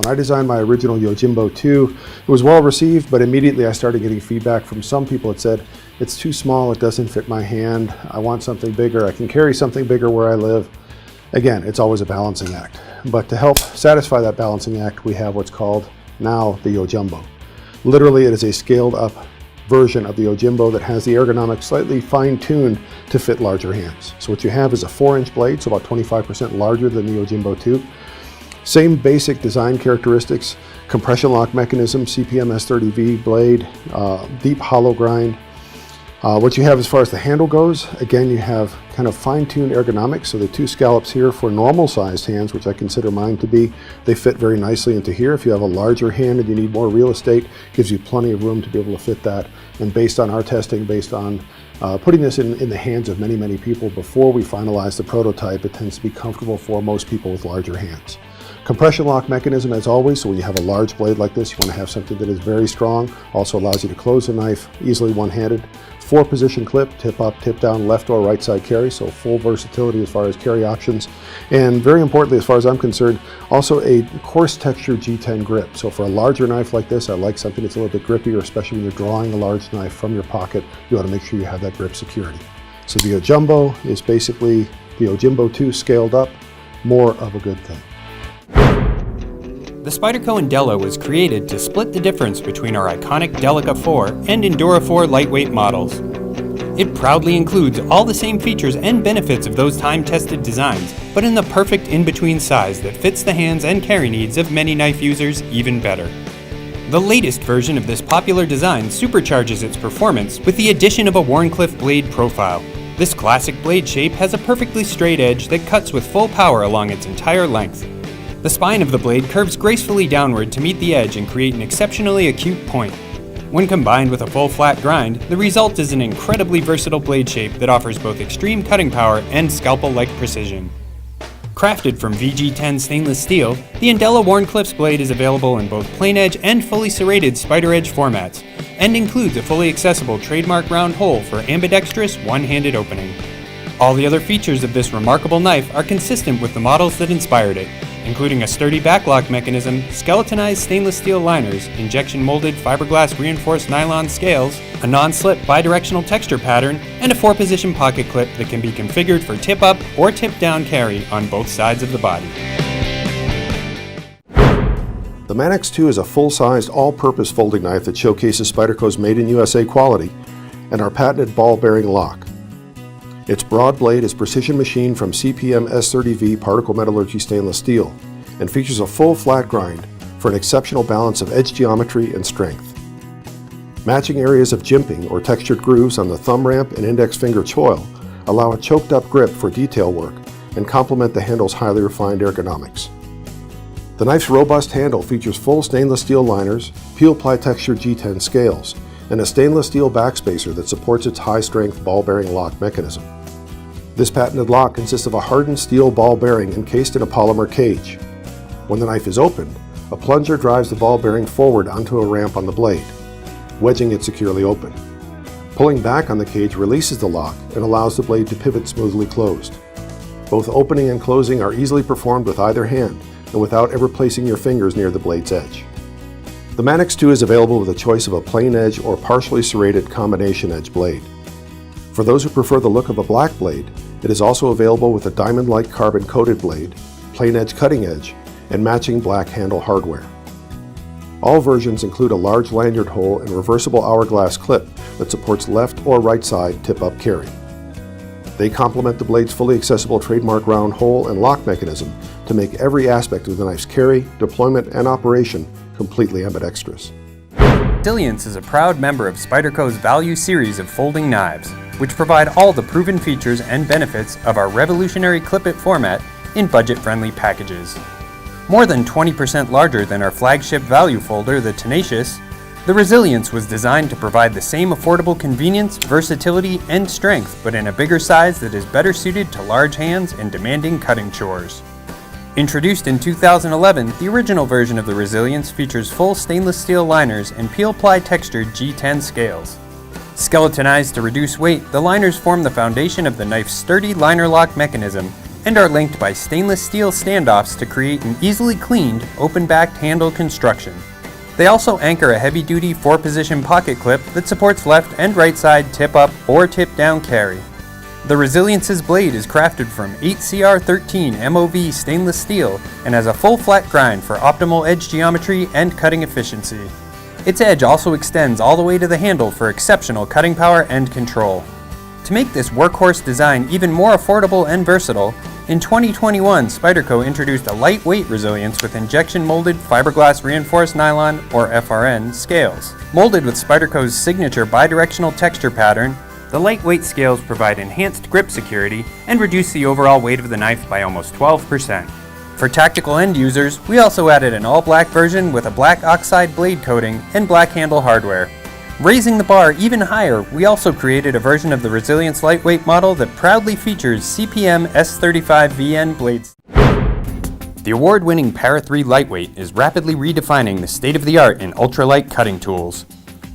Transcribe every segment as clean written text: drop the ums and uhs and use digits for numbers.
when I designed my original YoJumbo 2, it was well received, but immediately I started getting feedback from some people that said, it's too small, it doesn't fit my hand, I want something bigger, I can carry something bigger where I live. Again, it's always a balancing act. But to help satisfy that balancing act, we have what's called now the YoJumbo. Literally, it is a scaled up version of the YoJumbo that has the ergonomics slightly fine-tuned to fit larger hands. So what you have is a 4-inch blade, so about 25% larger than the YoJumbo 2. Same basic design characteristics, compression lock mechanism, CPM S30V blade, deep hollow grind. What you have as far as the handle goes, again, you have kind of fine-tuned ergonomics. So the 2 scallops here for normal sized hands, which I consider mine to be, they fit very nicely into here. If you have a larger hand and you need more real estate, gives you plenty of room to be able to fit that. And based on our testing, based on putting this in the hands of many, many people before we finalize the prototype, it tends to be comfortable for most people with larger hands. Compression lock mechanism as always, so when you have a large blade like this, you want to have something that is very strong, also allows you to close the knife easily one-handed. 4-position clip, tip up, tip down, left or right side carry, so full versatility as far as carry options. And very importantly, as far as I'm concerned, also a coarse texture G10 grip. So for a larger knife like this, I like something that's a little bit grippier, especially when you're drawing a large knife from your pocket. You want to make sure you have that grip security. So the YoJumbo is basically the YoJumbo 2 scaled up, more of a good thing. The Spyderco Endela was created to split the difference between our iconic Delica 4 and Endura 4 lightweight models. It proudly includes all the same features and benefits of those time-tested designs, but in the perfect in-between size that fits the hands and carry needs of many knife users even better. The latest version of this popular design supercharges its performance with the addition of a Wharncliffe blade profile. This classic blade shape has a perfectly straight edge that cuts with full power along its entire length. The spine of the blade curves gracefully downward to meet the edge and create an exceptionally acute point. When combined with a full flat grind, the result is an incredibly versatile blade shape that offers both extreme cutting power and scalpel-like precision. Crafted from VG10 stainless steel, the Endela Wharncliffe's blade is available in both plain edge and fully serrated spider edge formats, and includes a fully accessible trademark round hole for ambidextrous one-handed opening. All the other features of this remarkable knife are consistent with the models that inspired it, including a sturdy backlock mechanism, skeletonized stainless steel liners, injection molded fiberglass reinforced nylon scales, a non-slip bidirectional texture pattern, and a 4-position pocket clip that can be configured for tip-up or tip-down carry on both sides of the body. The Manix 2 is a full-sized, all-purpose folding knife that showcases Spyderco's Made in USA quality and our patented ball-bearing lock. Its broad blade is precision machined from CPM S30V particle metallurgy stainless steel and features a full flat grind for an exceptional balance of edge geometry and strength. Matching areas of jimping or textured grooves on the thumb ramp and index finger choil allow a choked up grip for detail work and complement the handle's highly refined ergonomics. The knife's robust handle features full stainless steel liners, peel-ply textured G10 scales, and a stainless steel backspacer that supports its high-strength ball-bearing lock mechanism. This patented lock consists of a hardened steel ball bearing encased in a polymer cage. When the knife is opened, a plunger drives the ball bearing forward onto a ramp on the blade, wedging it securely open. Pulling back on the cage releases the lock and allows the blade to pivot smoothly closed. Both opening and closing are easily performed with either hand and without ever placing your fingers near the blade's edge. The Manix 2 is available with a choice of a plain edge or partially serrated combination edge blade. For those who prefer the look of a black blade, it is also available with a diamond-like carbon-coated blade, plain edge cutting edge, and matching black handle hardware. All versions include a large lanyard hole and reversible hourglass clip that supports left or right side tip-up carry. They complement the blade's fully accessible trademark round hole and lock mechanism to make every aspect of the knife's carry, deployment, and operation completely ambidextrous. Resilience is a proud member of Spyderco's Value series of folding knives, which provide all the proven features and benefits of our revolutionary clip-it format in budget-friendly packages. More than 20% larger than our flagship value folder, the Tenacious, the Resilience was designed to provide the same affordable convenience, versatility, and strength, but in a bigger size that is better suited to large hands and demanding cutting chores. Introduced in 2011, the original version of the Resilience features full stainless steel liners and peel-ply textured G10 scales. Skeletonized to reduce weight, the liners form the foundation of the knife's sturdy liner lock mechanism and are linked by stainless steel standoffs to create an easily cleaned, open-backed handle construction. They also anchor a heavy-duty 4-position pocket clip that supports left and right side tip-up or tip-down carry. The Resilience's blade is crafted from 8CR13 MOV stainless steel and has a full flat grind for optimal edge geometry and cutting efficiency. Its edge also extends all the way to the handle for exceptional cutting power and control. To make this workhorse design even more affordable and versatile, in 2021 Spyderco introduced a lightweight Resilience with injection molded fiberglass reinforced nylon, or FRN, scales. Molded with Spyderco's signature bidirectional texture pattern, the lightweight scales provide enhanced grip security and reduce the overall weight of the knife by almost 12%. For tactical end users, we also added an all-black version with a black oxide blade coating and black handle hardware. Raising the bar even higher, we also created a version of the Resilience lightweight model that proudly features CPM S35VN blades. The award-winning Para 3 Lightweight is rapidly redefining the state-of-the-art in ultralight cutting tools.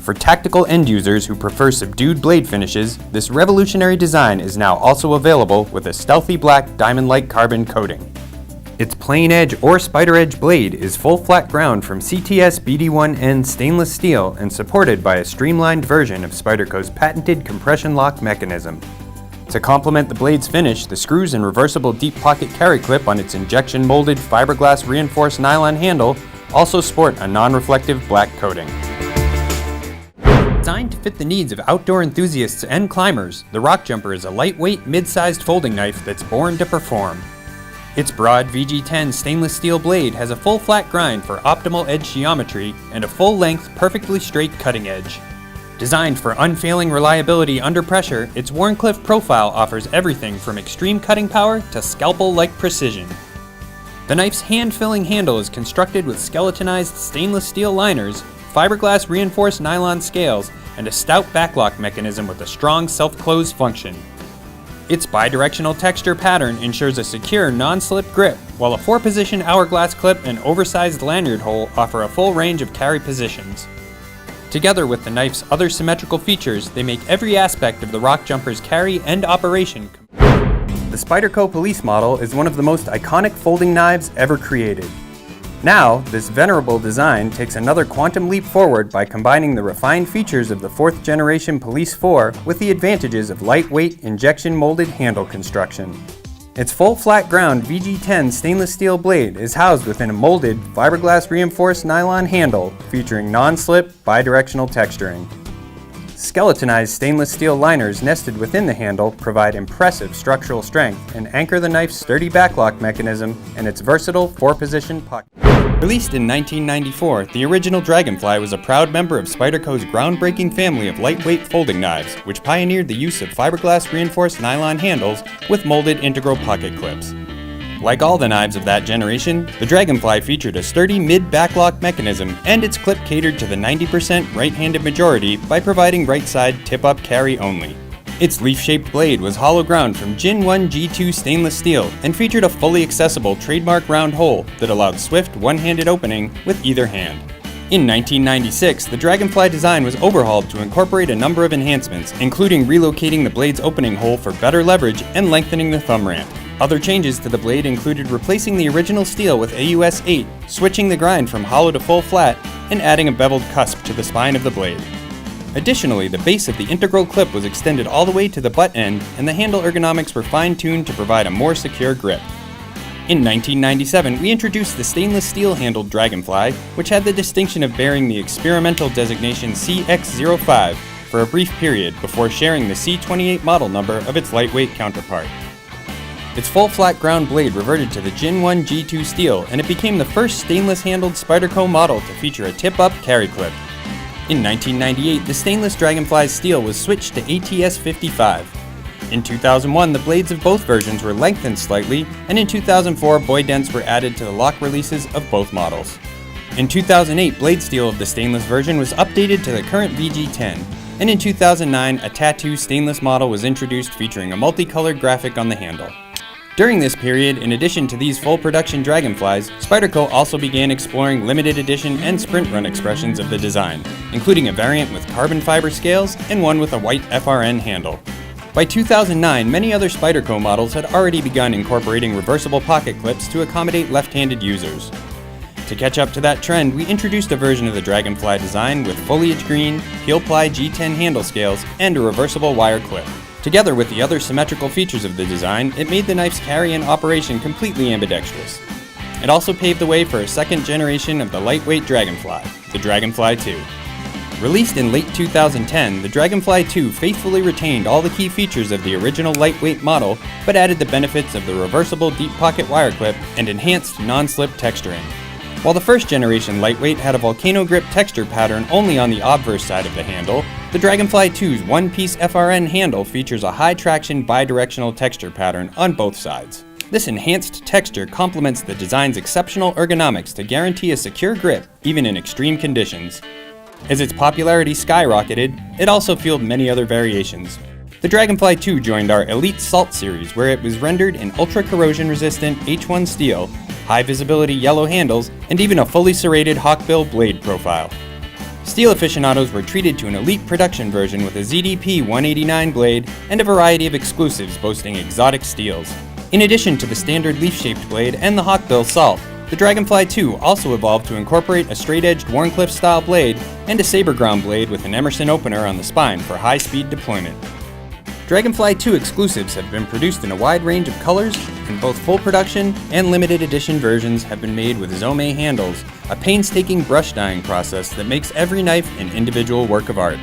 For tactical end users who prefer subdued blade finishes, this revolutionary design is now also available with a stealthy black diamond-like carbon coating. Its plain edge or spider edge blade is full flat ground from CTS BD1N stainless steel and supported by a streamlined version of Spyderco's patented compression lock mechanism. To complement the blade's finish, the screws and reversible deep pocket carry clip on its injection molded fiberglass reinforced nylon handle also sport a non-reflective black coating. Designed to fit the needs of outdoor enthusiasts and climbers, the RockJumper is a lightweight, mid-sized folding knife that's born to perform. Its broad VG10 stainless steel blade has a full flat grind for optimal edge geometry and a full-length, perfectly straight cutting edge. Designed for unfailing reliability under pressure, its Wharncliffe profile offers everything from extreme cutting power to scalpel-like precision. The knife's hand-filling handle is constructed with skeletonized stainless steel liners, fiberglass reinforced nylon scales, and a stout backlock mechanism with a strong self-close function. Its bidirectional texture pattern ensures a secure non-slip grip, while a 4-position hourglass clip and oversized lanyard hole offer a full range of carry positions. Together with the knife's other symmetrical features, they make every aspect of the RockJumper's carry and operation. The Spyderco Police model is one of the most iconic folding knives ever created. Now, this venerable design takes another quantum leap forward by combining the refined features of the 4th generation Police 4 with the advantages of lightweight, injection-molded handle construction. Its full flat ground VG10 stainless steel blade is housed within a molded, fiberglass reinforced nylon handle featuring non-slip, bidirectional texturing. Skeletonized stainless steel liners nested within the handle provide impressive structural strength and anchor the knife's sturdy backlock mechanism and its versatile 4-position pocket. Released in 1994, the original Dragonfly was a proud member of Spyderco's groundbreaking family of lightweight folding knives, which pioneered the use of fiberglass reinforced nylon handles with molded integral pocket clips. Like all the knives of that generation, the Dragonfly featured a sturdy mid-backlock mechanism, and its clip catered to the 90% right-handed majority by providing right-side tip-up carry only. Its leaf-shaped blade was hollow ground from Gen 1 G2 stainless steel and featured a fully accessible trademark round hole that allowed swift one-handed opening with either hand. In 1996, the Dragonfly design was overhauled to incorporate a number of enhancements, including relocating the blade's opening hole for better leverage and lengthening the thumb ramp. Other changes to the blade included replacing the original steel with AUS 8, switching the grind from hollow to full flat, and adding a beveled cusp to the spine of the blade. Additionally, the base of the integral clip was extended all the way to the butt end, and the handle ergonomics were fine-tuned to provide a more secure grip. In 1997, we introduced the stainless steel-handled Dragonfly, which had the distinction of bearing the experimental designation CX05 for a brief period before sharing the C28 model number of its lightweight counterpart. Its full flat ground blade reverted to the Gen 1 G2 steel, and it became the first stainless-handled Spyderco model to feature a tip-up carry clip. In 1998, the stainless Dragonfly's steel was switched to ATS 55. In 2001, the blades of both versions were lengthened slightly, and in 2004, buoy dents were added to the lock releases of both models. In 2008, blade steel of the stainless version was updated to the current VG10, and in 2009, a tattoo stainless model was introduced featuring a multicolored graphic on the handle. During this period, in addition to these full production Dragonflies, Spyderco also began exploring limited edition and sprint run expressions of the design, including a variant with carbon fiber scales and one with a white FRN handle. By 2009, many other Spyderco models had already begun incorporating reversible pocket clips to accommodate left-handed users. To catch up to that trend, we introduced a version of the Dragonfly design with foliage green, heel-ply G10 handle scales, and a reversible wire clip. Together with the other symmetrical features of the design, it made the knife's carry and operation completely ambidextrous. It also paved the way for a second generation of the lightweight Dragonfly, the Dragonfly 2. Released in late 2010, the Dragonfly 2 faithfully retained all the key features of the original lightweight model, but added the benefits of the reversible deep pocket wire clip and enhanced non-slip texturing. While the first generation lightweight had a volcano grip texture pattern only on the obverse side of the handle, the Dragonfly 2's one-piece FRN handle features a high-traction bidirectional texture pattern on both sides. This enhanced texture complements the design's exceptional ergonomics to guarantee a secure grip even in extreme conditions. As its popularity skyrocketed, it also fueled many other variations. The Dragonfly 2 joined our Elite Salt series, where it was rendered in ultra-corrosion resistant H1 steel, high-visibility yellow handles, and even a fully serrated hawkbill blade profile. Steel aficionados were treated to an elite production version with a ZDP 189 blade and a variety of exclusives boasting exotic steels. In addition to the standard leaf-shaped blade and the hawkbill salt, the Dragonfly 2 also evolved to incorporate a straight-edged Wharncliffe-style blade and a saber ground blade with an Emerson opener on the spine for high-speed deployment. Dragonfly 2 exclusives have been produced in a wide range of colors, and both full production and limited edition versions have been made with Zome handles, a painstaking brush dyeing process that makes every knife an individual work of art.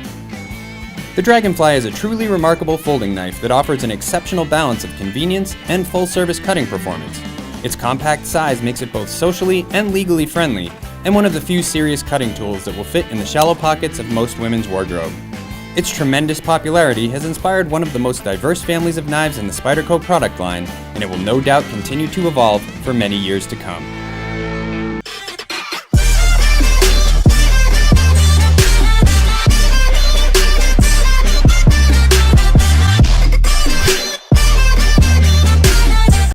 The Dragonfly is a truly remarkable folding knife that offers an exceptional balance of convenience and full-service cutting performance. Its compact size makes it both socially and legally friendly, and one of the few serious cutting tools that will fit in the shallow pockets of most women's wardrobe. Its tremendous popularity has inspired one of the most diverse families of knives in the Spyderco product line, and it will no doubt continue to evolve for many years to come.